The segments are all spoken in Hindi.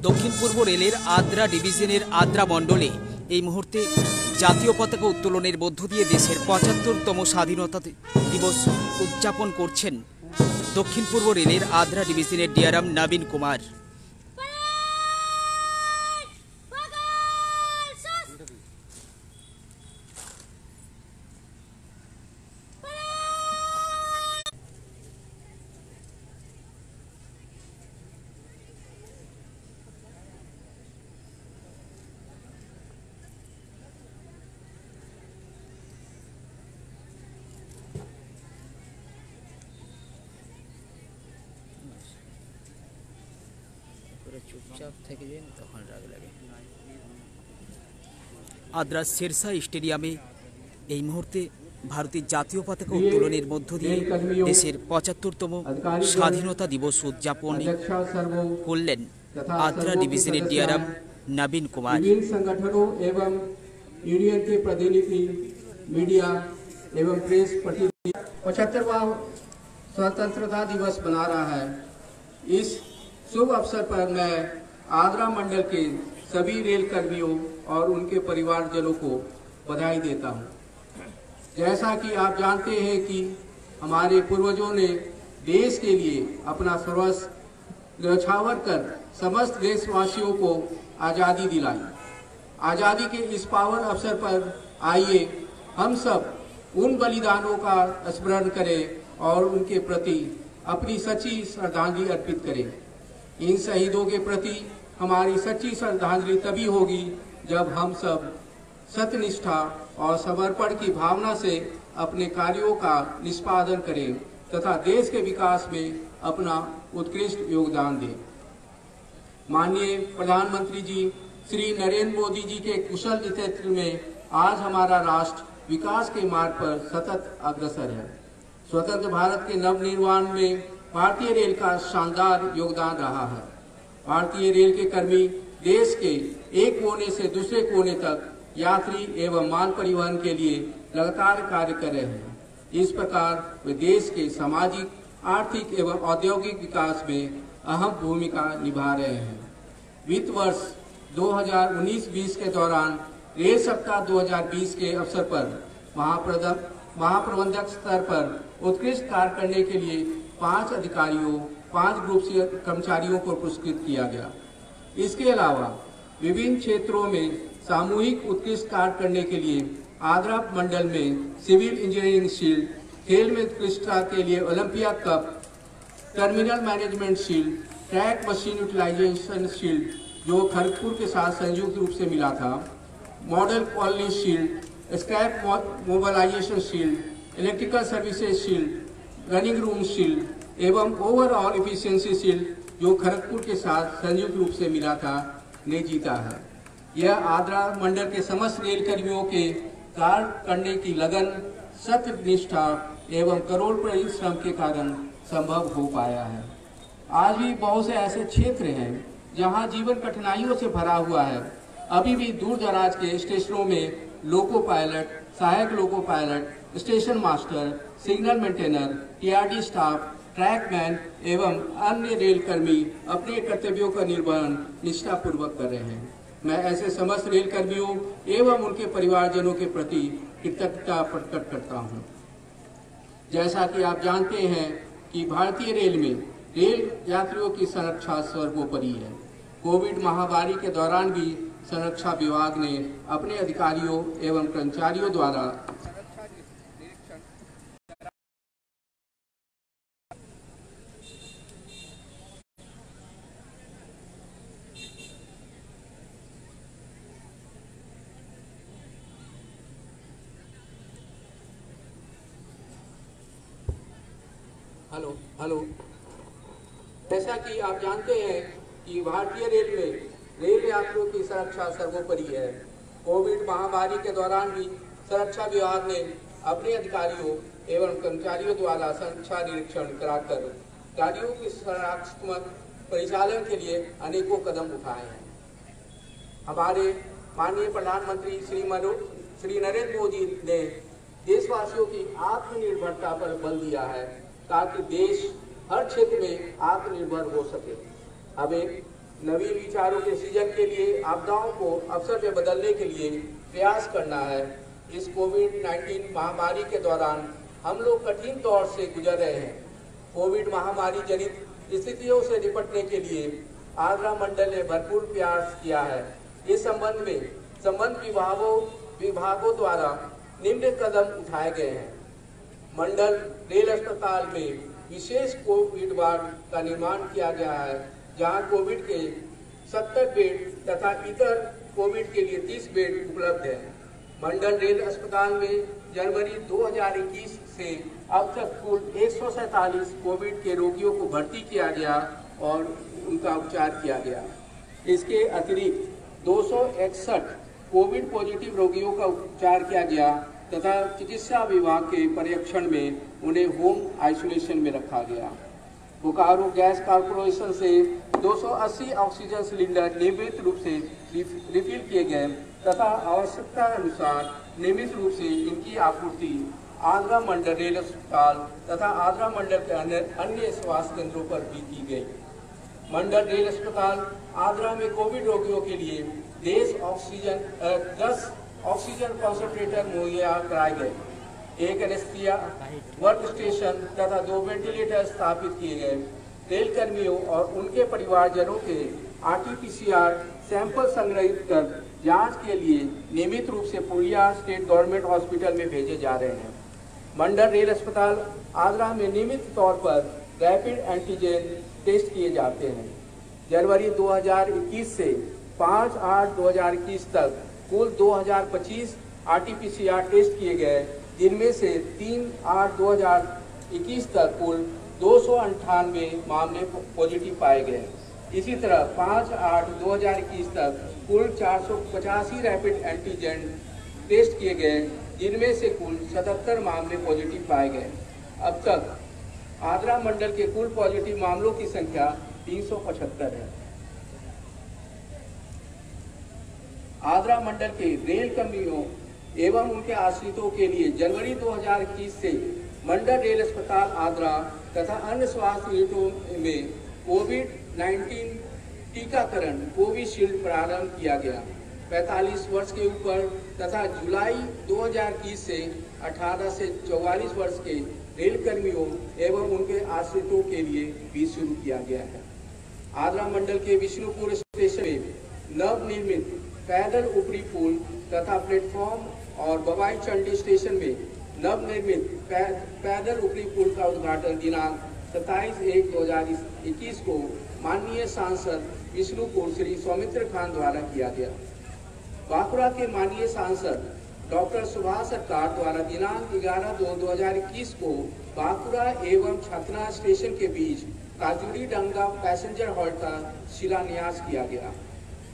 दक्षिण पूर्व रेलेर आद्रा डिविजनेर आद्रा मंडले এই মুহূর্তে জাতীয় পতাকা উত্তোলনের মধ্য দিয়ে দেশের ৭৫তম স্বাধীনতা দিবস উদযাপন করছেন দক্ষিণ পূর্ব রেলের আদ্রা ডিভিশনের ডিআরএম নবীন কুমার। आद्रा शेरशाह स्टेडियमे এই মুহূর্তে ভারতের জাতীয় পতাকা উত্তোলনের মধ্য দিয়ে দেশের ৭৫তম স্বাধীনতা দিবস উদযাপন করলেন आद्रा डिविजनेर डीआरएम नवीन कुमार। विभिन्न संगठनों एवं यूनियन के प्रतिनिधि, मीडिया एवं प्रेस प्रतिनिधि 75वां स्वतंत्रता दिवस मना रहा है। इस शुभ अवसर पर मैं आद्रा मंडल के सभी रेल कर्मियों और उनके परिवारजनों को बधाई देता हूं। जैसा कि आप जानते हैं कि हमारे पूर्वजों ने देश के लिए अपना सर्वस्व न्यौछावर कर समस्त देशवासियों को आज़ादी दिलाई। आज़ादी के इस पावन अवसर पर आइए हम सब उन बलिदानों का स्मरण करें और उनके प्रति अपनी सच्ची श्रद्धांजलि अर्पित करें। इन शहीदों के प्रति हमारी सच्ची श्रद्धांजलि तभी होगी जब हम सब सत्यनिष्ठा और समर्पण की भावना से अपने कार्यों का निष्पादन करें तथा देश के विकास में अपना उत्कृष्ट योगदान दें। माननीय प्रधानमंत्री जी श्री नरेंद्र मोदी जी के कुशल नेतृत्व में आज हमारा राष्ट्र विकास के मार्ग पर सतत अग्रसर है। स्वतंत्र भारत के नवनिर्माण में भारतीय रेल का शानदार योगदान रहा है। भारतीय रेल के कर्मी देश के एक कोने से दूसरे कोने तक यात्री एवं माल परिवहन के लिए लगातार कार्य कर रहे हैं। इस प्रकार वे देश के सामाजिक, आर्थिक एवं औद्योगिक विकास में अहम भूमिका निभा रहे हैं। वित्त वर्ष 2019-20 के दौरान रेल सप्ताह 2020 के अवसर पर महाप्रबंधक स्तर पर उत्कृष्ट कार्य करने के लिए 5 अधिकारियों, 5 ग्रुप से कर्मचारियों को पुरस्कृत किया गया। इसके अलावा विभिन्न क्षेत्रों में सामूहिक उत्कृष्ट कार्य करने के लिए आद्रा मंडल में सिविल इंजीनियरिंग शील्ड, खेल में उत्कृष्टता के लिए Olympia cup, terminal management shield, track machine utilization shield जो खड़गपुर के साथ संयुक्त रूप से मिला था, model colony shield, scrap mobilization shield, electrical services shield, running room shield एवं ओवरऑल इफिशियंसी शील्ड जो खड़गपुर के साथ संयुक्त रूप से मिला था ने जीता है। यह आद्रा मंडल के समस्त रेल कर्मियों के कार्य करने की लगन, सत्यनिष्ठा एवं करोड़ परिश्रम के कारण संभव हो पाया है। आज भी बहुत से ऐसे क्षेत्र हैं जहां जीवन कठिनाइयों से भरा हुआ है। अभी भी दूर दराज के स्टेशनों में लोको पायलट, सहायक loco pilot, station master, signal maintainer, TRD staff, trackman एवं अन्य रेल कर्मी अपने कर्तव्यों का निर्वहन निष्ठापूर्वक कर रहे हैं। मैं ऐसे समस्त रेल कर्मियों एवं उनके परिवारजनों के प्रति कृतज्ञता प्रकट करता हूं। जैसा कि आप जानते हैं कि भारतीय रेल में रेल यात्रियों की संरक्षा सर्वोपरि है। कोविड महामारी के दौरान भी संरक्षा विभाग ने अपने अधिकारियों एवं कर्मचारियों द्वारा हेलो जैसा कि आप जानते हैं कि भारतीय रेल में रेल यात्रियों की सुरक्षा सर्वोपरि है। कोविड महामारी के दौरान भी सुरक्षा विभाग ने अपने अधिकारियों एवं कर्मचारियों द्वारा सुरक्षा निरीक्षण कराकर गाड़ियों की सुरक्षात्मक परिचालन के लिए अनेकों कदम उठाए हैं। हमारे माननीय प्रधानमंत्री श्री नरेंद्र मोदी ने देशवासियों की आत्मनिर्भरता पर बल दिया है ताकि देश हर क्षेत्र में आत्मनिर्भर हो सके। हमें नवीन विचारों के सृजन के लिए, आपदाओं को अवसर में बदलने के लिए प्रयास करना है। इस कोविड-19 महामारी के दौरान हम लोग कठिन दौर से गुजर रहे हैं। कोविड महामारी जनित स्थितियों से निपटने के लिए आगरा मंडल ने भरपूर प्रयास किया है। इस संबंध में संबंधित विभागों द्वारा निम्न कदम उठाए गए हैं। मंडल रेल अस्पताल में विशेष कोविड वार्ड का निर्माण किया गया है, जहां कोविड के 70 बेड तथा इतर कोविड के लिए 30 बेड उपलब्ध है। मंडल रेल अस्पताल में जनवरी 2021 से अब तक कुल 147 कोविड के रोगियों को भर्ती किया गया और उनका उपचार किया गया। इसके अतिरिक्त 261 कोविड पॉजिटिव रोगियों का उपचार किया गया तथा चिकित्सा विभाग के पर्यवेक्षण में उन्हें होम आइसोलेशन में रखा गया। बोकारो गैस कॉरपोरेशन से 280 ऑक्सीजन सिलेंडर नियमित रूप से रिफिल किए गए तथा आवश्यकता अनुसार नियमित रूप से इनकी आपूर्ति आगरा मंडल रेल अस्पताल तथा आगरा मंडल के अन्य स्वास्थ्य केंद्रों पर भी की गई। मंडल रेल अस्पताल आगरा में कोविड रोगियों के लिए 10 ऑक्सीजन कॉन्सेंट्रेटर मुहैया कराए गए, एक एनेस्थीसिया वर्क स्टेशन तथा 2 वेंटिलेटर स्थापित किए गए। रेल कर्मियों और उनके परिवारजनों के RT-PCR सैंपल संग्रहित कर जांच के लिए नियमित रूप से पुलिया स्टेट गवर्नमेंट हॉस्पिटल में भेजे जा रहे हैं। मंडल रेल अस्पताल आगरा में नियमित तौर पर रैपिड एंटीजन टेस्ट किए जाते हैं। जनवरी 2021 से 5/8/2021 तक कुल 2025 RT-PCR टेस्ट किए गए, जिनमें से 3/8/2021 तक कुल 298 मामले पॉजिटिव पाए गए। इसी तरह 5/8/2021 तक कुल 485 रैपिड एंटीजन टेस्ट किए गए, जिनमें से कुल 77 मामले पॉजिटिव पाए गए। अब तक आगरा मंडल के कुल पॉजिटिव मामलों की संख्या 375 है। आगरा मंडल के रेल कर्मियों एवं उनके आश्रितों के लिए जनवरी 2021 से मंडल रेल अस्पताल आगरा तथा अन्य स्वास्थ्य यूनिटों में कोविड-19 टीकाकरण कोविशील्ड प्रारंभ किया गया। 45 वर्ष के ऊपर तथा जुलाई 2021 से 18 से 44 वर्ष के रेल कर्मियों एवं उनके आश्रितों के लिए भी शुरू किया गया है। आगरा मंडल के विष्णुपुर स्टेशन में नवनिर्मित पैदल ऊपरी पुल तथा प्लेटफॉर्म और बवाई चंडी स्टेशन में नवनिर्मित पैदल ऊपरी पुल का उद्घाटन दिनांक 27/1/2021 को माननीय सांसद विष्णुपुर श्री सौमित्र खान द्वारा किया गया। बांकुड़ा के माननीय सांसद डॉक्टर सुभाष सरकार द्वारा दिनांक 11/2/2021 को बांकुड़ा एवं छतना स्टेशन के बीच काजूरी डंगा पैसेंजर हॉल्ट का शिलान्यास किया गया।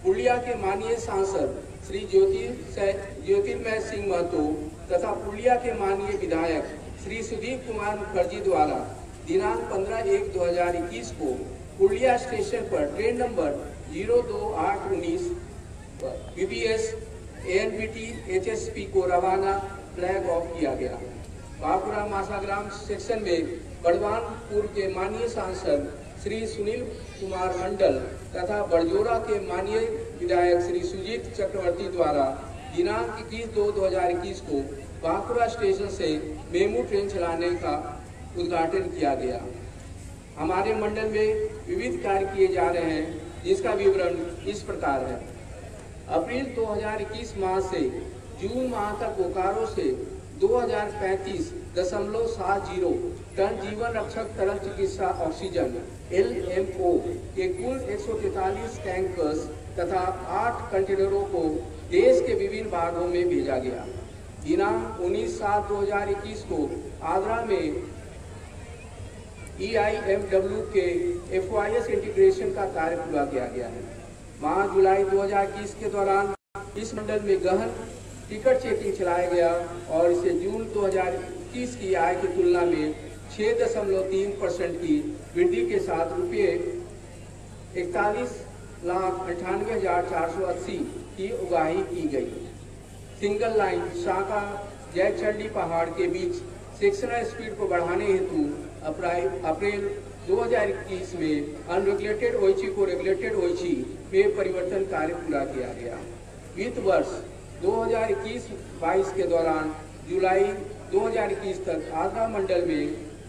पुलिया के माननीय सांसद श्री ज्योतिर्मय सिंह महतो तथा पुलिया के माननीय विधायक श्री सुदीप कुमार मुखर्जी द्वारा दिनांक 15/1/2021 को पुलिया स्टेशन पर train number 02819 BBS ANBT HSP को रवाना फ्लैग ऑफ किया गया। बांकुड़ा मासाग्राम सेक्शन में बड़वानपुर के माननीय सांसद श्री सुनील कुमार मंडल तथा बड़जोरा के माननीय विधायक श्री सुजीत चक्रवर्ती द्वारा दिनांक 21/2/2021 को बांकुड़ा स्टेशन से मेमू ट्रेन चलाने का उद्घाटन किया गया। हमारे मंडल में विविध कार्य किए जा रहे हैं, जिसका विवरण इस प्रकार है। अप्रैल 2021 माह से जून माह तक बोकारो से 2035.70 टन जीवन रक्षक तरल चिकित्सा ऑक्सीजन LMO के कुल 143 टैंकर्स तथा 8 कंटेनरों को देश के विभिन्न भागों में भेजा गया। दिनांक 19/7/2021 को आगरा में EIMW के FYS इंटीग्रेशन का कार्य पूरा किया गया है। माह जुलाई 2021 के दौरान इस मंडल में गहन टिकट चेकिंग चलाया गया और इसे जून 2021 की आय की तुलना में 6.3% की वृद्धि के साथ रुपये 41,98,480 की उगाही की गई। सिंगल लाइन शाखा जयचंडी पहाड़ के बीच सेक्शनल स्पीड को बढ़ाने हेतु अप्रैल 2021 में अनरेगुलेटेड ओएचई को रेगुलेटेड ओएचई में परिवर्तन कार्य पूरा किया गया। वित्त वर्ष 2021-22 के दौरान जुलाई 2021 तक आगरा मंडल में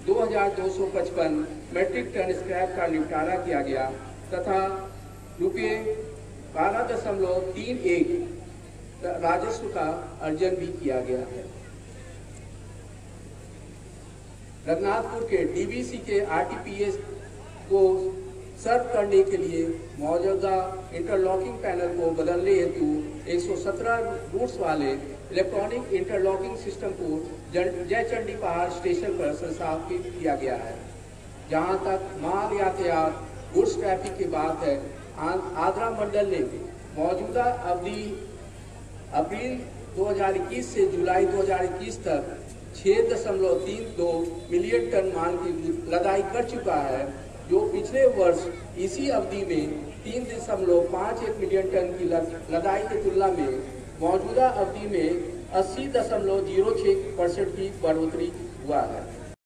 2255 मेट्रिक टन स्क्रैप का निपटारा किया गया तथा रुपये 12.31 राजस्व का अर्जन भी किया गया है। रघुनाथपुर के डीवीसी के आरटीपीएस को सर्व करने के लिए मौजूदा इंटरलॉकिंग पैनल को बदलने हेतु 117 रूट्स वाले इलेक्ट्रॉनिक इंटरलॉकिंग सिस्टम को जयचंडी पहाड़ स्टेशन पर संस्थापित किया गया है। जहां तक माल यातायात गुड्स ट्रैफिक की बात है, आगरा मंडल ने मौजूदा अवधि अप्रैल 2021 से जुलाई 2021 तक 6.32 मिलियन टन माल की लदाई कर चुका है, जो पिछले वर्ष इसी अवधि में 3.51 मिलियन टन की लदाई की तुलना में मौजूदा अवधि में 80.06% की बढ़ोतरी हुआ है।